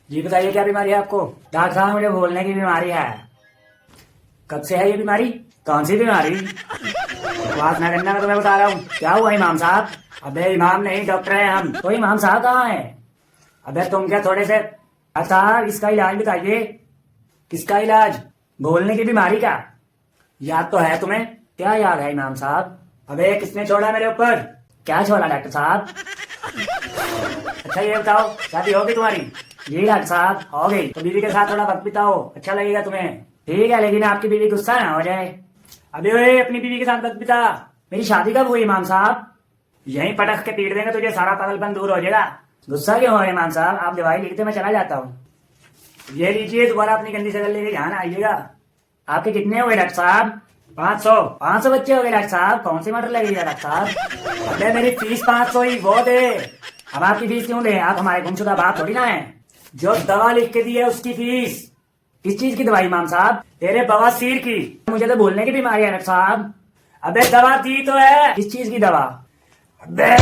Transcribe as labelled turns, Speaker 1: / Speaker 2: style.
Speaker 1: जी बताइए क्या बीमारी है आपको? डॉक्टर साहब मुझे बोलने की बीमारी है। कब से है ये बीमारी? कौन सी बीमारी? बकवास ना करना, मैं तुम्हें बता रहा हूँ। क्या हुआ इमाम साहब? अबे इमाम नहीं, डॉक्टर हैं हम। तो इमाम साहब कहाँ हैं? अबे तुम क्या थोड़े से डॉक्टर साहब इसका इलाज बताइए। किसका इलाज? बोलने की बीमारी का? याद तो है तुम्हें? क्या याद है इमाम साहब? अबे किसने छोड़ा मेरे ऊपर? क्या छोड़ा डॉक्टर साहब? अच्छा ये बताओ, शादी होगी तुम्हारी? जी डॉक्टर साहब हो गई। तो बीवी के साथ थोड़ा वक्त बिताओ, अच्छा लगेगा तुम्हें। ठीक है, लेकिन आपकी बीवी गुस्सा ना हो जाए। अबे ओए, अपनी बीवी के साथ वक्त बिता। मेरी शादी कब हुई इमाम साहब? यहीं पटक के पीट देंगे तुझे, सारा पागलपन दूर हो जाएगा। गुस्सा क्यों हो रहे इमाम साहब? आप दवाई लिखते मैं चला जाता हूँ। ये लीजिए, दोबारा अपनी गंदी शक्ल लेके ध्यान आइएगा। आपके कितने हो गए डॉक्टर साहब? 500। 500 बच्चे हो गए डॉक्टर साहब? कौन सी मटर लगेगा डॉक्टर साहब? अबे मेरी फीस 500 ही, वो दे। हम आपकी फीस क्यों दे? आप हमारे गुमशुदा बाप थोड़ी ना है। जो दवा लिख के दी है उसकी फीस। किस चीज की दवाई इमाम साहब? तेरे बवासीर की। मुझे तो बोलने की बीमारी है डॉक्टर साहब। अबे दवा दी तो है। किस चीज की दवा? अबे